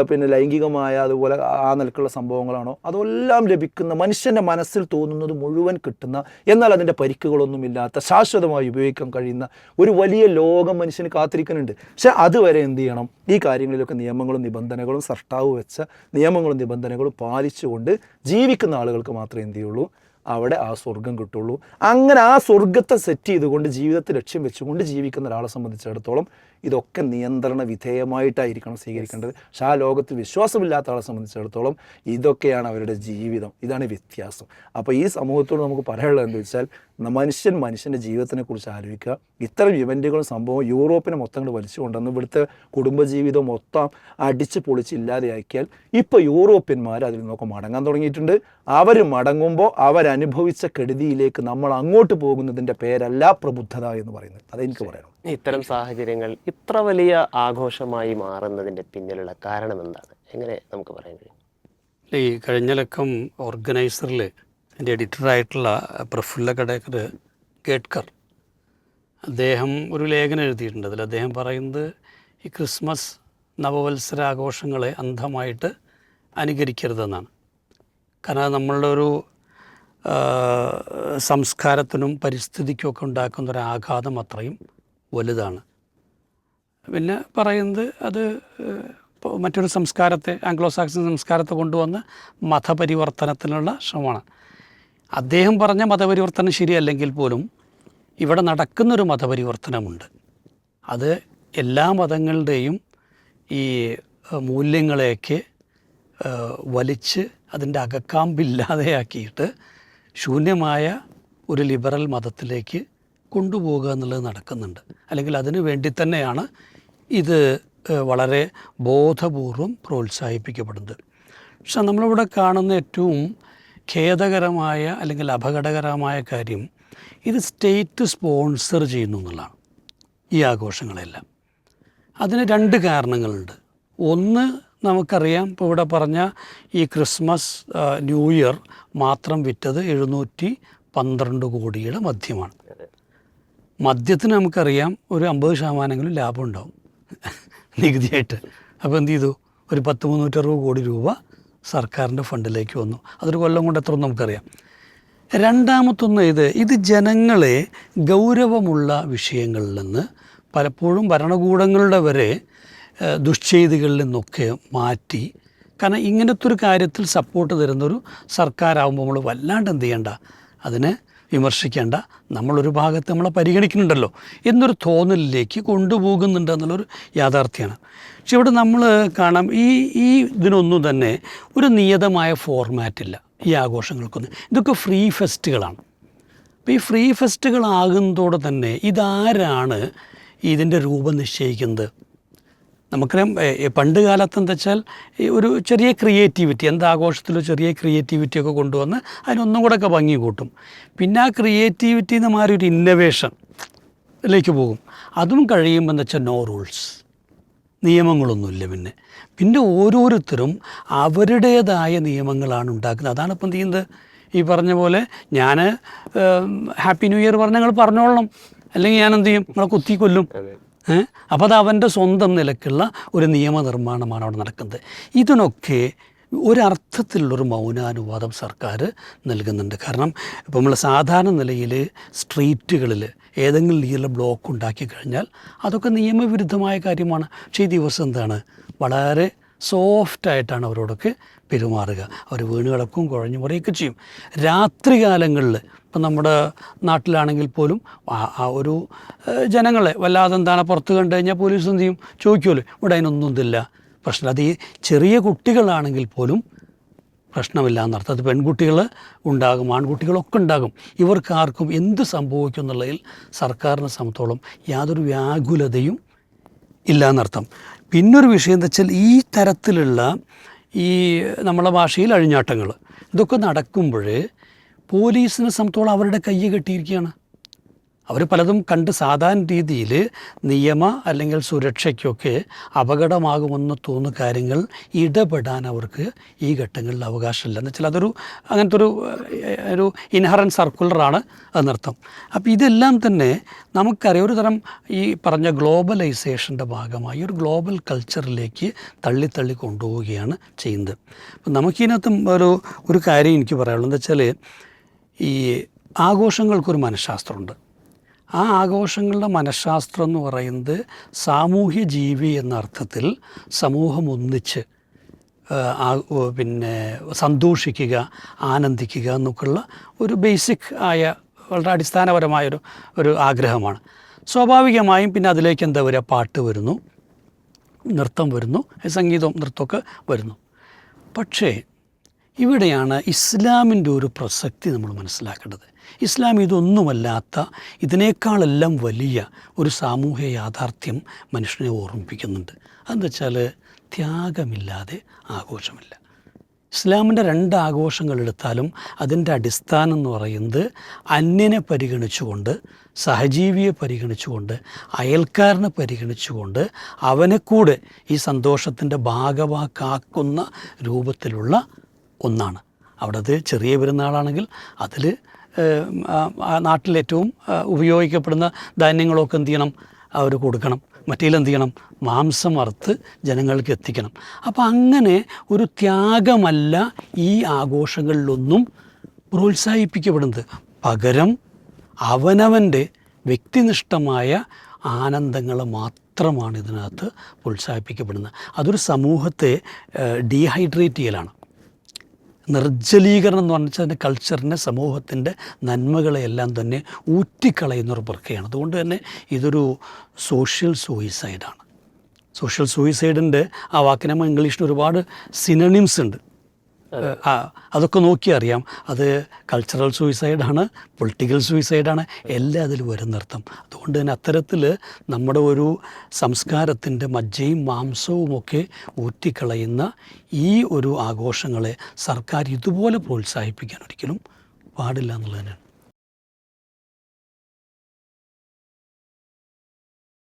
പിന്നെ ലൈംഗികമായ അതുപോലെ ആ നിലക്കുള്ള സംഭവങ്ങളാണോ അതെല്ലാം ലഭിക്കുന്ന മനുഷ്യൻ്റെ മനസ്സിൽ തോന്നുന്നത് മുഴുവൻ കിട്ടുന്ന, എന്നാൽ അതിൻ്റെ പരിക്കുകളൊന്നുമില്ലാത്ത ശാശ്വതമായി ഉപയോഗിക്കാൻ കഴിയുന്ന ഒരു വലിയ ലോകം മനുഷ്യന് കാത്തിരിക്കുന്നുണ്ട്. പക്ഷെ അതുവരെ എന്ത് ചെയ്യണം, ഈ കാര്യങ്ങളിലൊക്കെ നിയമങ്ങളും നിബന്ധനകളും സർട്ടാവ് വെച്ച നിയമങ്ങളും നിബന്ധനകളും പാലിച്ചുകൊണ്ട് ജീവിക്കുന്ന ആളുകൾക്ക് മാത്രമേ എന്ത് ചെയ്യുള്ളൂ, അവിടെ ആ സ്വർഗം കിട്ടുള്ളൂ. അങ്ങനെ ആ സ്വർഗത്തെ സെറ്റ് ചെയ്തുകൊണ്ട് ജീവിതത്തെ ലക്ഷ്യം വെച്ചുകൊണ്ട് ജീവിക്കുന്ന ഒരാളെ സംബന്ധിച്ചിടത്തോളം ഇതൊക്കെ നിയന്ത്രണ വിധേയമായിട്ടായിരിക്കണം സ്വീകരിക്കേണ്ടത്. പക്ഷെ ആ ലോകത്ത് വിശ്വാസമില്ലാത്ത ആളെ സംബന്ധിച്ചിടത്തോളം ഇതൊക്കെയാണ് അവരുടെ ജീവിതം. ഇതാണ് വ്യത്യാസം. അപ്പോൾ ഈ സമൂഹത്തോട് നമുക്ക് പറയാനുള്ളത് എന്താ വെച്ചാൽ മനുഷ്യൻ്റെ ജീവിതത്തിനെക്കുറിച്ച് ആലോചിക്കുക. ഇത്തരം ഇവൻറ്റുകളും സംഭവം യൂറോപ്പിനെ മൊത്തം കൊണ്ട് വലിച്ചു കൊണ്ടുവന്ന് ഇവിടുത്തെ കുടുംബജീവിതം മൊത്തം അടിച്ച് പൊളിച്ച് ഇല്ലാതെയാക്കിയാൽ ഇപ്പോൾ യൂറോപ്യന്മാർ അതിൽ നിന്നൊക്കെ മടങ്ങാൻ തുടങ്ങിയിട്ടുണ്ട്. അവർ മടങ്ങുമ്പോൾ അവരനുഭവിച്ച കെടുതിയിലേക്ക് നമ്മൾ അങ്ങോട്ട് പോകുന്നതിൻ്റെ പേരല്ല പ്രബുദ്ധത എന്ന് പറയുന്നത്. അതെനിക്ക് പറയണം. ഇത്തരം സാഹചര്യങ്ങൾ ഇത്ര വലിയ ആഘോഷമായി മാറുന്നതിൻ്റെ പിന്നിലുള്ള കാരണം എന്താണ്, എങ്ങനെ നമുക്ക് പറയാൻ കഴിയും? ഈ കഴിഞ്ഞ ലക്കം ഓർഗനൈസറിൽ എൻ്റെ എഡിറ്ററായിട്ടുള്ള പ്രഫുല്ല ഗേഡ്കർ അദ്ദേഹം ഒരു ലേഖനം എഴുതിയിട്ടുണ്ട്. അതിൽ അദ്ദേഹം പറയുന്നത് ഈ ക്രിസ്മസ് നവവത്സരാഘോഷങ്ങളെ അന്ധമായിട്ട് അനുകരിക്കരുതെന്നാണ്. കാരണം നമ്മളുടെ ഒരു സംസ്കാരത്തിനും പരിസ്ഥിതിക്കുമൊക്കെ ഉണ്ടാക്കുന്ന ഒരു ആഘാതം അത്രയും വലുതാണ്. പിന്നെ പറയുന്നത് അത് മറ്റൊരു സംസ്കാരത്തെ, ആംഗ്ലോ സാക്സൺ സംസ്കാരത്തെ കൊണ്ടുവന്ന് മതപരിവർത്തനത്തിനുള്ള ശ്രമമാണ്. അദ്ദേഹം പറഞ്ഞ മതപരിവർത്തനം ശരിയല്ലെങ്കിൽ പോലും ഇവിടെ നടക്കുന്നൊരു മതപരിവർത്തനമുണ്ട്. അത് എല്ലാ മതങ്ങളുടെയും ഈ മൂല്യങ്ങളെയൊക്കെ വലിച്ച് അതിൻ്റെ അകക്കാമ്പില്ലാതെയാക്കിയിട്ട് ശൂന്യമായ ഒരു ലിബറൽ മതത്തിലേക്ക് കൊണ്ടുപോകുക എന്നുള്ളത് നടക്കുന്നുണ്ട്. അല്ലെങ്കിൽ അതിനു വേണ്ടി തന്നെയാണ് ഇത് വളരെ ബോധപൂർവം പ്രോത്സാഹിപ്പിക്കപ്പെടുന്നത്. പക്ഷെ നമ്മളിവിടെ കാണുന്ന ഏറ്റവും ഖേദകരമായ അല്ലെങ്കിൽ അപകടകരമായ കാര്യം ഇത് സ്റ്റേറ്റ് സ്പോൺസർ ചെയ്യുന്നു എന്നുള്ളതാണ് ഈ ആഘോഷങ്ങളെല്ലാം. അതിന് രണ്ട് കാരണങ്ങളുണ്ട്. ഒന്ന് നമുക്കറിയാം, ഇപ്പോൾ ഇവിടെ പറഞ്ഞ ഈ ക്രിസ്മസ് ന്യൂ ഇയർ മാത്രം വിറ്റത് 712 കോടിയുടെ മദ്യമാണ്. മദ്യത്തിന് നമുക്കറിയാം ഒരു 50% ലാഭം ഉണ്ടാവും നികുതിയായിട്ട്. അപ്പോൾ എന്ത് ചെയ്തു, ഒരു 360 കോടി രൂപ സർക്കാരിൻ്റെ ഫണ്ടിലേക്ക് വന്നു. അതൊരു കൊല്ലം കൊണ്ട് എത്ര നമുക്കറിയാം. രണ്ടാമത്തൊന്ന് ഇത് ജനങ്ങളെ ഗൗരവമുള്ള വിഷയങ്ങളിൽ നിന്ന് പലപ്പോഴും ഭരണകൂടങ്ങളുടെ വരെ ദുഷ്ചെയ്തികളിൽ നിന്നൊക്കെ മാറ്റി. കാരണം ഇങ്ങനത്തെ ഒരു കാര്യത്തിൽ സപ്പോർട്ട് തരുന്നൊരു സർക്കാരാകുമ്പോൾ നമ്മൾ വല്ലാണ്ട് എന്ത് ചെയ്യേണ്ട, അതിനെ വിമർശിക്കേണ്ട, നമ്മളൊരു ഭാഗത്ത് നമ്മളെ പരിഗണിക്കുന്നുണ്ടല്ലോ എന്നൊരു തോന്നലിലേക്ക് കൊണ്ടുപോകുന്നുണ്ട് എന്നുള്ളൊരു യാഥാർത്ഥ്യമാണ്. പക്ഷെ ഇവിടെ നമ്മൾ കാണാം ഈ ഇതിനൊന്നും തന്നെ ഒരു നിയതമായ ഫോർമാറ്റില്ല ഈ ആഘോഷങ്ങൾക്കൊന്നും. ഇതൊക്കെ ഫ്രീ ഫെസ്റ്റുകളാണ്. അപ്പോൾ ഈ ഫ്രീ ഫെസ്റ്റുകളാകുന്നതോടെ തന്നെ ഇതാരാണ് ഇതിൻ്റെ രൂപം നിശ്ചയിക്കുന്നത്? നമുക്കറിയാം പണ്ട് കാലത്ത് എന്താ വെച്ചാൽ ഒരു ചെറിയ ക്രിയേറ്റിവിറ്റി, എന്താഘോഷത്തിലോ ചെറിയ ക്രിയേറ്റിവിറ്റിയൊക്കെ കൊണ്ടുവന്ന് അതിനൊന്നും കൂടെ ഒക്കെ ഭംഗി കൂട്ടും. പിന്നെ ആ ക്രിയേറ്റിവിറ്റിയിൽ നിന്ന് മാറി ഒരു ഇന്നവേഷനിലേക്ക് പോകും. അതും കഴിയുമ്പോൾ എന്താ വെച്ചാൽ നോ റൂൾസ്, നിയമങ്ങളൊന്നുമില്ല. പിന്നെ ഓരോരുത്തരും അവരുടേതായ നിയമങ്ങളാണ് ഉണ്ടാക്കുന്നത്. അതാണ് ഇപ്പം എന്ത് ചെയ്യുന്നത്, ഈ പറഞ്ഞ പോലെ ഞാൻ ഹാപ്പി ന്യൂ ഇയർ പറഞ്ഞ് ഞങ്ങൾ പറഞ്ഞോളണം, അല്ലെങ്കിൽ ഞാൻ എന്ത് ചെയ്യും, നമ്മളെ കുത്തി കൊല്ലും. അപ്പോൾ അത് അവൻ്റെ സ്വന്തം നിലക്കുള്ള ഒരു നിയമനിർമ്മാണമാണ് അവിടെ നടക്കുന്നത്. ഇതിനൊക്കെ ഒരർത്ഥത്തിലുള്ളൊരു മൗനാനുവാദം സർക്കാർ നൽകുന്നുണ്ട്. കാരണം ഇപ്പോൾ നമ്മൾ സാധാരണ നിലയിൽ സ്ട്രീറ്റുകളിൽ ഏതെങ്കിലും രീതിയിലുള്ള ബ്ലോക്ക് ഉണ്ടാക്കി കഴിഞ്ഞാൽ അതൊക്കെ നിയമവിരുദ്ധമായ കാര്യമാണ്. പക്ഷേ ഈ ദിവസം എന്താണ്, വളരെ സോഫ്റ്റായിട്ടാണ് അവരോടൊക്കെ പെരുമാറുക. അവർ വീണ് കിടക്കും, കുഴഞ്ഞു മറിയൊക്കെ ചെയ്യും. രാത്രി കാലങ്ങളിൽ ഇപ്പം നമ്മുടെ നാട്ടിലാണെങ്കിൽ പോലും ആ ഒരു ജനങ്ങളെ വല്ലാതെ എന്താണ് പുറത്ത് കണ്ടു കഴിഞ്ഞാൽ പോലീസ് എന്ത് ചെയ്യും, ചോദിക്കുമല്ലോ, ഇവിടെ അതിനൊന്നും ഇതില്ല, പ്രശ്നം. അത് ഈ ചെറിയ കുട്ടികളാണെങ്കിൽ പോലും പ്രശ്നമില്ല എന്നർത്ഥം. അത് പെൺകുട്ടികൾ ഉണ്ടാകും, ആൺകുട്ടികളൊക്കെ ഉണ്ടാകും. ഇവർക്ക് ആർക്കും എന്ത് സംഭവിക്കും എന്നുള്ളതിൽ സർക്കാരിനെ സംബന്ധിച്ചോളം യാതൊരു വ്യാകുലതയും ഇല്ല എന്നർത്ഥം. പിന്നൊരു വിഷയം എന്താ വെച്ചാൽ, ഈ തരത്തിലുള്ള ഈ നമ്മളെ ഭാഷയിൽ അഴിഞ്ഞാട്ടങ്ങൾ ഇതൊക്കെ നടക്കുമ്പോൾ പോലീസിനെ സംബന്ധിച്ചോളം അവരുടെ കൈ കെട്ടിയിരിക്കുകയാണ്. അവർ പലതും കണ്ട് സാധാരണ രീതിയിൽ നിയമ അല്ലെങ്കിൽ സുരക്ഷയ്ക്കൊക്കെ അപകടമാകുമെന്ന് തോന്നുന്ന കാര്യങ്ങൾ ഇടപെടാൻ അവർക്ക് ഈ ഘട്ടങ്ങളിൽ അവകാശമില്ല. എന്ന് വെച്ചാൽ അതൊരു അങ്ങനത്തെ ഒരു ഇൻഹറൻറ്റ് സർക്കുലറാണ് എന്നർത്ഥം. അപ്പോൾ ഇതെല്ലാം തന്നെ നമുക്കറിയാം, ഒരു തരം ഈ പറഞ്ഞ ഗ്ലോബലൈസേഷൻ്റെ ഭാഗമായി ഒരു ഗ്ലോബൽ കൾച്ചറിലേക്ക് തള്ളി കൊണ്ടുപോവുകയാണ് ചെയ്യുന്നത്. അപ്പം നമുക്കിതിനകത്തും ഒരു കാര്യം എനിക്ക് പറയാനുള്ളത് എന്താ വെച്ചാൽ, ഈ ആഘോഷങ്ങൾക്കൊരു മനഃശാസ്ത്രമുണ്ട്. ആ ആഘോഷങ്ങളുടെ മനഃശാസ്ത്രം എന്ന് പറയുന്നത് സാമൂഹ്യ ജീവി എന്ന അർത്ഥത്തിൽ സമൂഹം ഒന്നിച്ച് പിന്നെ സന്തോഷിക്കുക, ആനന്ദിക്കുക എന്നൊക്കെയുള്ള ഒരു ബേസിക് ആയ വളരെ അടിസ്ഥാനപരമായൊരു ആഗ്രഹമാണ്. സ്വാഭാവികമായും പിന്നെ അതിലേക്ക് എന്താ വരിക, പാട്ട് വരുന്നു, നൃത്തം വരുന്നു, സംഗീതവും നൃത്തമൊക്കെ വരുന്നു. പക്ഷേ ഇവിടെയാണ് ഇസ്ലാമിൻ്റെ ഒരു പ്രസക്തി നമ്മൾ മനസ്സിലാക്കേണ്ടത്. ഇസ്ലാം ഇതൊന്നുമല്ലാത്ത ഇതിനേക്കാളെല്ലാം വലിയ ഒരു സാമൂഹ്യ യാഥാർത്ഥ്യം മനുഷ്യനെ ഓർമ്മിപ്പിക്കുന്നുണ്ട്. അതെന്താ വെച്ചാൽ, ത്യാഗമില്ലാതെ ആഘോഷമില്ല. ഇസ്ലാമിൻ്റെ 2 ആഘോഷങ്ങൾ എടുത്താലും അതിൻ്റെ അടിസ്ഥാനം എന്ന് പറയുന്നത് അന്യനെ പരിഗണിച്ചുകൊണ്ട്, സഹജീവിയെ പരിഗണിച്ചുകൊണ്ട്, അയൽക്കാരനെ പരിഗണിച്ചുകൊണ്ട് അവനെ കൂടെ ഈ സന്തോഷത്തിൻ്റെ ഭാഗവാക്കാക്കുന്ന രൂപത്തിലുള്ള ഒന്നാണ്. അവിടെ അത് ചെറിയ പെരുന്നാളാണെങ്കിൽ അതിൽ നാട്ടിലേറ്റവും ഉപയോഗിക്കപ്പെടുന്ന ധാന്യങ്ങളൊക്കെ എന്ത് ചെയ്യണം, അവർ കൊടുക്കണം. മറ്റേലെന്ത് ചെയ്യണം, മാംസം വറുത്ത് ജനങ്ങൾക്ക് എത്തിക്കണം. അപ്പോൾ അങ്ങനെ ഒരു ത്യാഗമല്ല ഈ ആഘോഷങ്ങളിലൊന്നും പ്രോത്സാഹിപ്പിക്കപ്പെടുന്നത്. പകരം അവനവൻ്റെ വ്യക്തിനിഷ്ഠമായ ആനന്ദങ്ങൾ മാത്രമാണ് ഇതിനകത്ത് പ്രോത്സാഹിപ്പിക്കപ്പെടുന്നത്. അതൊരു സമൂഹത്തെ ഡീഹൈഡ്രേറ്റ് ചെയ്യലാണ്. നിർജ്ജലീകരണം എന്ന് പറഞ്ഞാൽ അതിൻ്റെ കൾച്ചറിനെ, സമൂഹത്തിൻ്റെ നന്മകളെയെല്ലാം തന്നെ ഊറ്റിക്കളയുന്നൊരു പ്രക്രിയയാണ്. അതുകൊണ്ട് തന്നെ ഇതൊരു സോഷ്യൽ സൂയിസൈഡാണ്. സോഷ്യൽ സൂയിസൈഡിൻ്റെ ആ വാക്കിന് നമ്മൾ ഇംഗ്ലീഷിന് ഒരുപാട് സിനണിംസ് ഉണ്ട്. അതൊക്കെ നോക്കിയാൽ അറിയാം. അത് കൾച്ചറൽ സൂയിസൈഡാണ്, പൊളിറ്റിക്കൽ സൂയിസൈഡാണ്, എല്ലാം അതിൽ വരുന്നർത്ഥം. അതുകൊണ്ട് തന്നെ അത്തരത്തിൽ നമ്മുടെ ഒരു സംസ്കാരത്തിൻ്റെ മജ്ജയും മാംസവുമൊക്കെ ഊറ്റിക്കളയുന്ന ഈ ഒരു ആഘോഷങ്ങളെ സർക്കാർ ഇതുപോലെ പ്രോത്സാഹിപ്പിക്കാൻ ഒരിക്കലും പാടില്ല എന്നുള്ളത് തന്നെയാണ്.